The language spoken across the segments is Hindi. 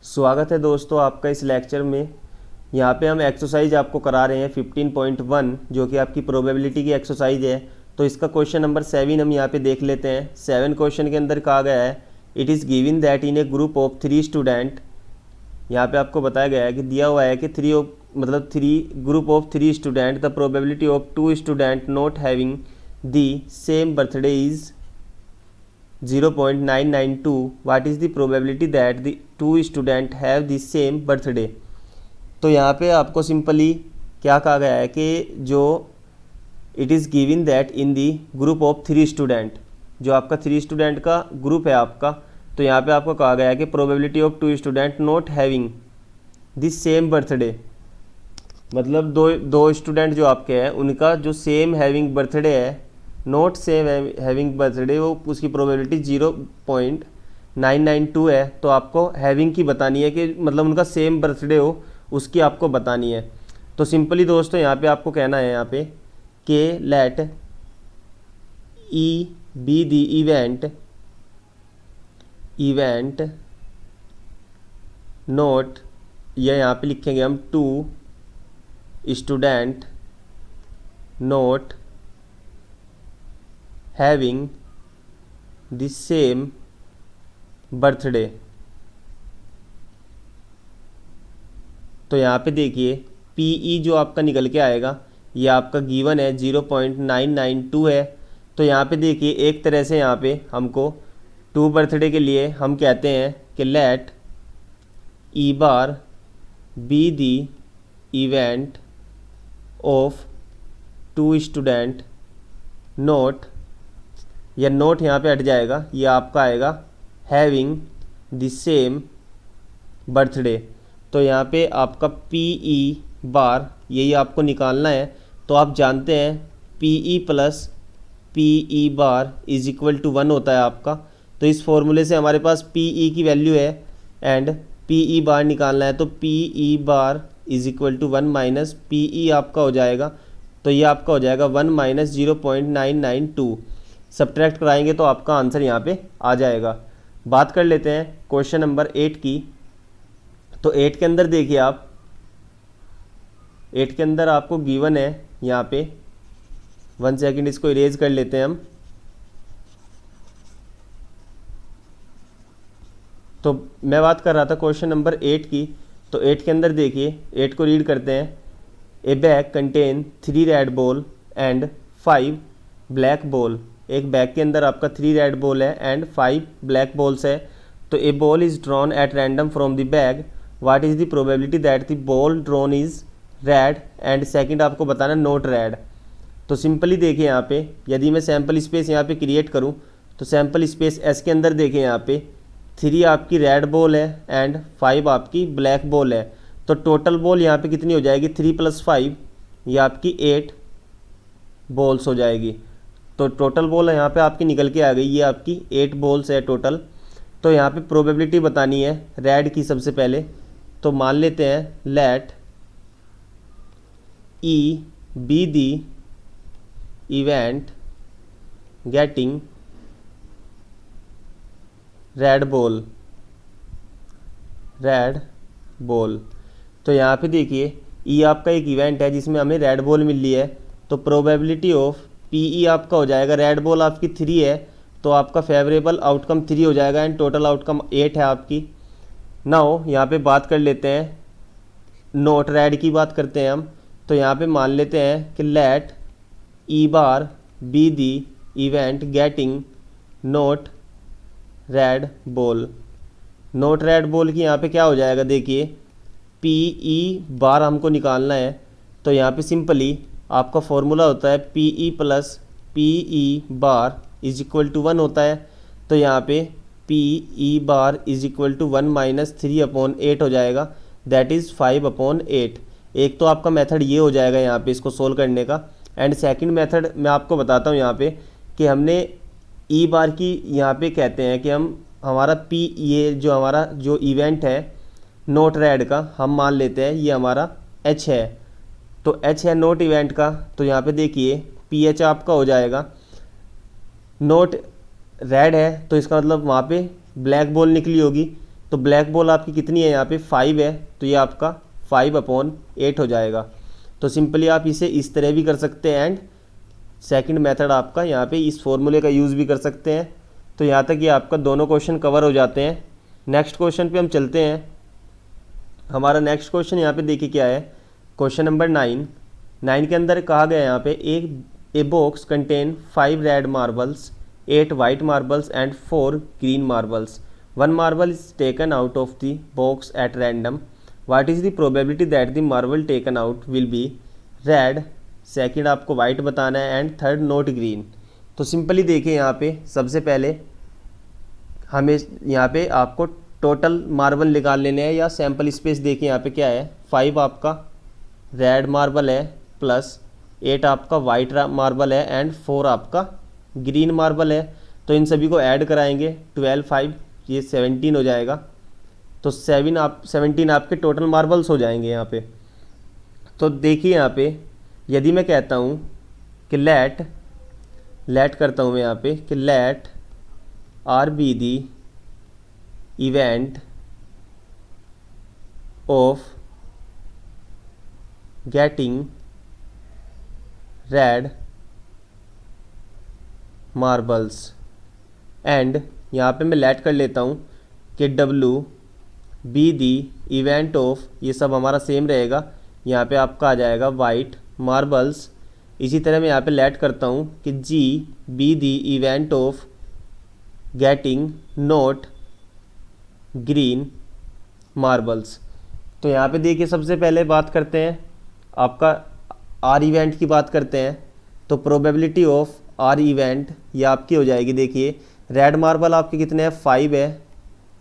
स्वागत है दोस्तों आपका इस लेक्चर में। यहाँ पे हम एक्सरसाइज आपको करा रहे हैं 15.1 जो कि आपकी प्रोबेबिलिटी की एक्सरसाइज है। तो इसका क्वेश्चन नंबर 7 हम यहाँ पे देख लेते हैं। 7 क्वेश्चन के अंदर कहा गया है it is given that in A group of 3 student. यहाँ पे आपको बताया गया है कि दिया हुआ है कि three group of 3 student the probability of 2 student not having the same birthday is 0.992. What is the probability that the two students have the same birthday? तो यहाँ पे आपको सिंपली क्या कहा गया है कि जो it is given that in the group of 3 student, जो आपका 3 स्टूडेंट का ग्रुप है आपका, तो यहाँ पे आपको कहा गया है कि probability of 2 student not having the same birthday, मतलब दो स्टूडेंट जो आपके हैं उनका जो सेम हैविंग बर्थडे है, नॉट सेम हैविंग बर्थडे, वो उसकी प्रोबेबिलिटी 0.992 है। तो आपको हैविंग की बतानी है कि मतलब उनका सेम बर्थडे हो, उसकी आपको बतानी है। तो सिंपली दोस्तों यहाँ पे आपको कहना है यहाँ पे कि let E be the event not, यह यहाँ पे लिखेंगे हम 2 student not having the same birthday. तो यहाँ पे देखिए पीई जो आपका निकल के आएगा ये आपका गिवन है 0.992 है। तो यहाँ पे देखिए एक तरह से यहाँ पे हमको 2 बर्थडे के लिए हम कहते हैं कि let E bar be the event of 2 student not, या नोट यहाँ पे हट जाएगा, ये आपका आएगा हैविंग द सेम बर्थडे। तो यहाँ पे आपका पी ई बार यही आपको निकालना है। तो आप जानते हैं P E plus P E bar is equal to 1 होता है आपका। तो इस फॉर्मूले से हमारे पास पी ई की वैल्यू है एंड पी ई बार निकालना है। तो P E bar is equal to 1 minus P E आपका हो जाएगा, तो ये आपका हो जाएगा 1 माइनस 0.992। सब्ट्रैक्ट कराएंगे तो आपका आंसर यहाँ पे आ जाएगा। बात कर लेते हैं क्वेश्चन नंबर 8 की। तो 8 के अंदर देखिए आप, 8 के अंदर आपको गिवन है यहाँ पे, 1 सेकंड इसको इरेज कर लेते हैं हम। तो मैं बात कर रहा था क्वेश्चन नंबर 8 की। तो 8 के अंदर देखिए, 8 को रीड करते हैं। A bag contain 3 red ball and 5 black ball. एक बैग के अंदर आपका 3 रेड बॉल है एंड 5 ब्लैक बॉल्स है। तो a ball is drawn at random from the bag, what is the probability that the ball drawn is red and second आपको बताना नॉट रेड। तो सिंपली देखिए यहाँ पे, यदि मैं सैम्पल स्पेस यहाँ पे क्रिएट करूँ तो सैम्पल स्पेस एस के अंदर देखिए यहाँ पे 3 आपकी रेड बॉल है एंड 5 आपकी ब्लैक बॉल है। तो टोटल बॉल यहाँ पे कितनी हो जाएगी, 3 + 5, ये आपकी 8 बॉल्स हो जाएगी। तो टोटल बॉल यहाँ पे आपकी निकल के आ गई, ये आपकी 8 बॉल्स है टोटल। तो यहाँ पे प्रोबेबिलिटी बतानी है रेड की सबसे पहले। तो मान लेते हैं let E be the event getting red ball. तो यहाँ पे देखिए ई आपका एक इवेंट है जिसमें हमें रेड बॉल मिल रही है। तो प्रोबेबिलिटी ऑफ पीई आपका हो जाएगा, रेड बॉल आपकी 3 है तो आपका फेवरेबल आउटकम 3 हो जाएगा एंड टोटल आउटकम 8 है आपकी। नाउ यहाँ पे बात कर लेते हैं नोट रेड की, बात करते हैं हम। तो यहाँ पे मान लेते हैं कि let E bar be the event getting not red ball. Not red ball की यहाँ पे क्या हो जाएगा, देखिए पी ई बार हमको निकालना है। तो यहाँ पे सिंपली आपका फॉर्मूला होता है P E plus P E bar is equal to 1 होता है। तो यहाँ पे P E bar is equal to 1 minus 3/8 हो जाएगा, दैट इज़ 5/8। एक तो आपका मेथड ये हो जाएगा यहाँ पे इसको सोल्व करने का। एंड सेकंड मेथड मैं आपको बताता हूँ यहाँ पे कि हमने ई बार की यहाँ पे कहते हैं कि हम हमारा पी, ये जो हमारा जो इवेंट है नोट रेड का, हम मान लेते हैं ये हमारा एच है। तो एच है नोट इवेंट का। तो यहाँ पे देखिए पी एच आपका हो जाएगा, नोट रेड है तो इसका मतलब वहाँ पे ब्लैक बॉल निकली होगी। तो तो ब्लैक बॉल आपकी कितनी है यहाँ पे 5 है, तो ये आपका 5/8 हो जाएगा। तो सिंपली आप इसे इस तरह भी कर सकते हैं एंड सेकंड मेथड आपका यहाँ पे इस फॉर्मूले का यूज़ भी कर सकते हैं। तो यहाँ तक ये आपका दोनों क्वेश्चन कवर हो जाते हैं। नेक्स्ट क्वेश्चन पे हम चलते हैं। हमारा नेक्स्ट क्वेश्चन यहाँ पे देखिए क्या है, क्वेश्चन नंबर 9 के अंदर कहा गया है यहाँ पे a box contain 5 red marbles, 8 white marbles and 4 green marbles. 1 marble is taken out of the box at random. What is the probability that the marble taken out will be red? Second आपको वाइट बताना है एंड थर्ड नॉट ग्रीन। तो सिंपली देखिए यहाँ पे सबसे पहले हमें यहाँ पे आपको टोटल मार्बल निकाल लेने हैं या सैम्पल स्पेस। देखिए यहाँ पे क्या है, 5 आपका रेड मार्बल है प्लस 8 आपका वाइट मार्बल है एंड 4 आपका ग्रीन मार्बल है। तो इन सभी को ऐड कराएंगे, 12 5 ये 17 हो जाएगा। तो 17 आपके टोटल मार्बल्स हो जाएंगे यहाँ पे। तो देखिए यहाँ पे यदि मैं कहता हूँ कि लेट करता हूँ मैं यहाँ पे कि let R be the event of getting red marbles and यहाँ पे मैं लेट कर लेता हूँ कि W be the event of, ये सब हमारा सेम रहेगा, यहाँ पे आपका आ जाएगा वाइट मार्बल्स। इसी तरह मैं यहाँ पे लेट करता हूँ कि G B the event of getting not green marbles. तो यहाँ पे देखिए सबसे पहले बात करते हैं आपका आर इवेंट की बात करते हैं। तो प्रोबेबिलिटी ऑफ आर इवेंट ये आपकी हो जाएगी, देखिए रेड मार्बल आपके कितने हैं 5 है,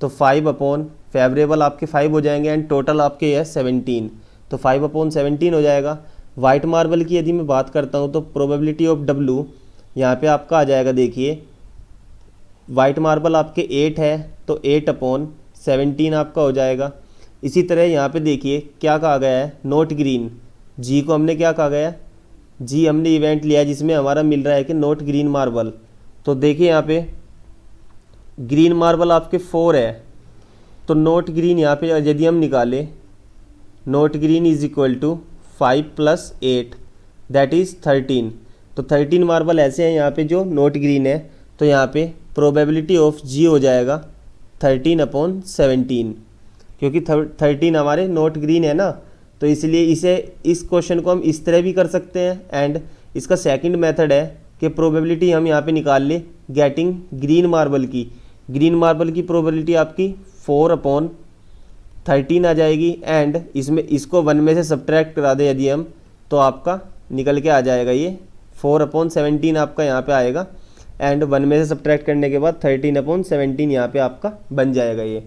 तो 5 फेवरेबल आपके 5 हो जाएंगे एंड टोटल आपके है 17, तो 5/17 हो जाएगा। वाइट मार्बल की यदि मैं बात करता हूँ तो प्रोबेबिलिटी ऑफ डब्लू यहाँ पे आपका आ जाएगा, देखिए वाइट मार्बल आपके 8 है तो 8/17 आपका हो जाएगा। इसी तरह यहाँ पे देखिए क्या कहा गया है, नॉट ग्रीन, जी को हमने क्या कहा गया है, जी हमने इवेंट लिया है जिसमें हमारा मिल रहा है कि नॉट ग्रीन मार्बल। तो देखिए यहाँ पे ग्रीन मार्बल आपके 4 है, तो नॉट ग्रीन यहाँ पे यदि हम निकालें, not green is equal to 5 + 8 that is 13। तो 13 मार्बल ऐसे हैं यहाँ पे जो नॉट ग्रीन है। तो यहाँ पे प्रोबेबिलिटी ऑफ जी हो जाएगा 13/17, क्योंकि 13 हमारे नॉट ग्रीन है ना, तो इसलिए इस क्वेश्चन को हम इस तरह भी कर सकते हैं। एंड इसका सेकंड मेथड है कि प्रोबेबिलिटी हम यहाँ पे निकाल ले गेटिंग ग्रीन मार्बल की। ग्रीन मार्बल की प्रोबेबिलिटी आपकी 4/13 आ जाएगी एंड इसमें इसको 1 में से सब्ट्रैक्ट करा दे यदि हम, तो आपका निकल के आ जाएगा ये 4/17 आपका यहाँ पे आएगा एंड 1 में से सब्ट्रैक्ट करने के बाद 13/17 यहाँ पे आपका बन जाएगा ये।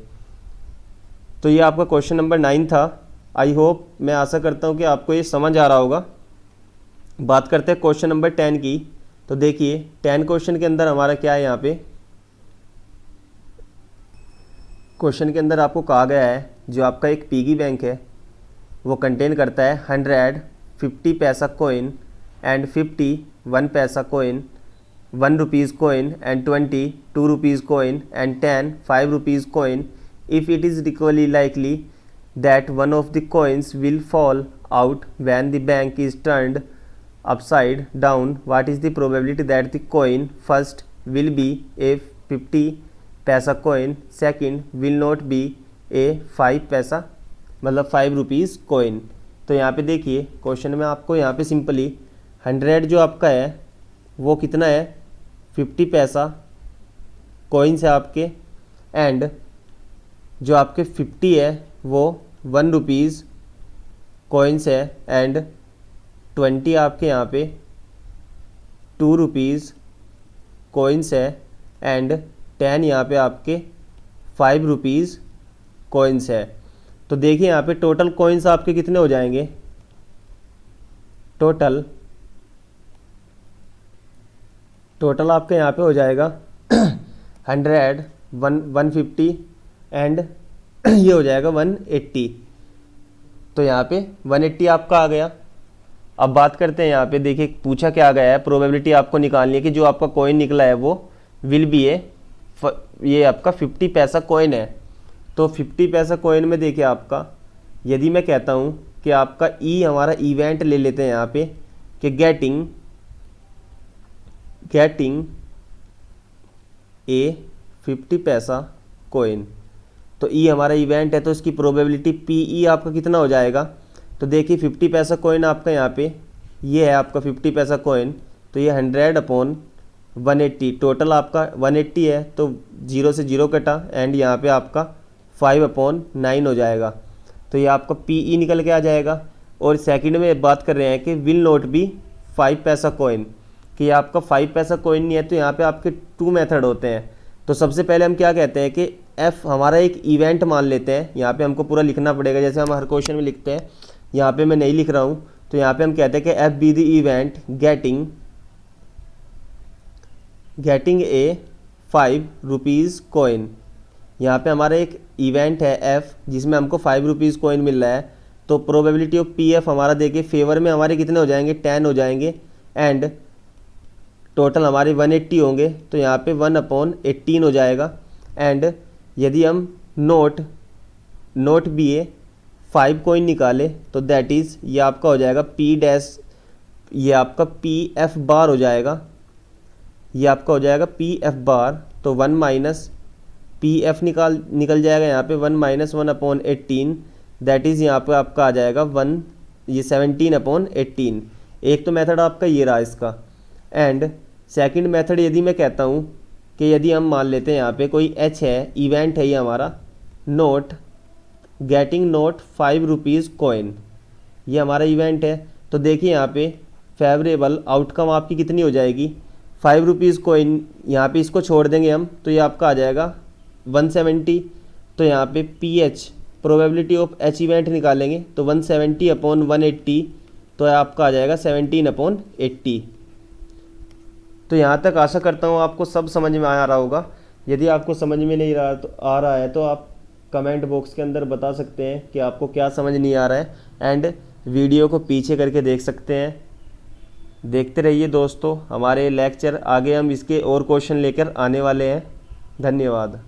तो ये आपका क्वेश्चन नंबर 9 था। आई होप, मैं आशा करता हूँ कि आपको ये समझ आ रहा होगा। बात करते हैं क्वेश्चन नंबर 10 की। तो देखिए 10 क्वेश्चन के अंदर हमारा क्या है, यहाँ पे क्वेश्चन के अंदर आपको कहा गया है जो आपका एक पिगी बैंक है वो कंटेन करता है 100 50 पैसा कोइन एंड 50 1 पैसा coin, 1 rupees coin and 20 2 rupees coin and 10 5 rupees coin. If it is equally likely that one of the coins will fall out when the bank is turned upside down, what is the probability that the coin first will be a 50 पैसा coin, second will not be a 5 पैसा मतलब 5 रुपीज़ कोइन। तो यहाँ पे देखिए क्वेश्चन में आपको यहाँ पे सिंपली 100 जो आपका है वो कितना है 50 पैसा कोइंस है आपके, एंड जो आपके 50 है वो 1 रुपीज़ कोइंस है एंड 20 आपके यहाँ पे 2 रुपीज़ कोइंस है एंड 10 यहाँ पे आपके 5 रुपीज़ कोइंस है। तो देखिए यहाँ पे टोटल कोइंस आपके कितने हो जाएंगे, टोटल आपके यहाँ पे हो जाएगा 100 150 एंड ये हो जाएगा 180। तो यहाँ पे 180 आपका आ गया। अब बात करते हैं यहाँ पे, देखिए पूछा क्या गया है, प्रोबेबिलिटी आपको निकालनी है कि जो आपका कॉइन निकला है वो विल बी ए, ये आपका 50 पैसा कॉइन है। तो 50 पैसा कॉइन में देखिए आपका, यदि मैं कहता हूँ कि आपका ई हमारा इवेंट ले लेते हैं यहाँ पे कि गेटिंग ए 50 पैसा कॉइन, तो ई हमारा इवेंट है तो इसकी प्रोबेबिलिटी पी ई आपका कितना हो जाएगा। तो देखिए 50 पैसा कॉइन आपका यहाँ पे ये है आपका 50 पैसा कॉइन, तो ये 100/180, टोटल आपका 180 है तो 0 से 0 कटा एंड यहाँ पे आपका 5/9 हो जाएगा, तो ये आपका पी ई निकल के आ जाएगा। और सेकंड में बात कर रहे हैं कि विल नॉट बी 5 पैसा कॉइन, कि ये आपका 5 पैसा कॉइन नहीं है, तो यहाँ पे आपके 2 मेथड होते हैं। तो सबसे पहले हम क्या कहते हैं कि एफ हमारा एक इवेंट मान लेते हैं, यहाँ पे हमको पूरा लिखना पड़ेगा जैसे हम हर क्वेश्चन में लिखते हैं, यहाँ पे मैं नहीं लिख रहा हूँ। तो यहाँ पे हम कहते हैं कि F be the event getting a 5 rupees coin. यहाँ पे हमारा एक इवेंट है एफ जिसमें हमको 5 रुपीज़ कॉइन मिल रहा है, तो प्रोबेबिलिटी ऑफ पी एफ हमारा देखिए फेवर में हमारे कितने हो जाएंगे 10 हो जाएंगे एंड टोटल हमारे 180 होंगे, तो यहाँ पे 1/18 हो जाएगा। एंड यदि हम नोट बी ए 5 कॉइन निकाले तो दैट इज़ ये आपका हो जाएगा पी डैश, ये आपका पी एफ बार हो जाएगा, ये आपका हो जाएगा पी एफ बार, तो 1 माइनस पी एफ निकल जाएगा यहाँ पे 1 माइनस 1/18, दैट इज़ यहाँ पे आपका आ जाएगा 17/18। एक तो मेथड आपका ये रहा इसका। एंड सेकंड मेथड यदि मैं कहता हूँ कि यदि हम मान लेते हैं यहाँ पे कोई एच है, इवेंट है ये हमारा गेटिंग 5 रुपीज़ कॉइन, ये हमारा इवेंट है। तो देखिए यहाँ पे फेवरेबल आउटकम आपकी कितनी हो जाएगी 5 रुपीज़ कॉइन, यहाँ पे इसको छोड़ देंगे हम तो ये आपका आ जाएगा 170। तो यहाँ पे P H probability of H event निकालेंगे तो 170/180, तो आपका आ जाएगा 17/80। तो यहाँ तक आशा करता हूँ आपको सब समझ में आ रहा होगा। यदि आपको समझ में नहीं आ रहा है तो आप कमेंट बॉक्स के अंदर बता सकते हैं कि आपको क्या समझ नहीं आ रहा है, एंड वीडियो को पीछे करके देख सकते हैं। देखते रहिए दोस्तों हमारे लेक्चर, आगे हम इसके और क्वेश्चन लेकर आने वाले हैं। धन्यवाद।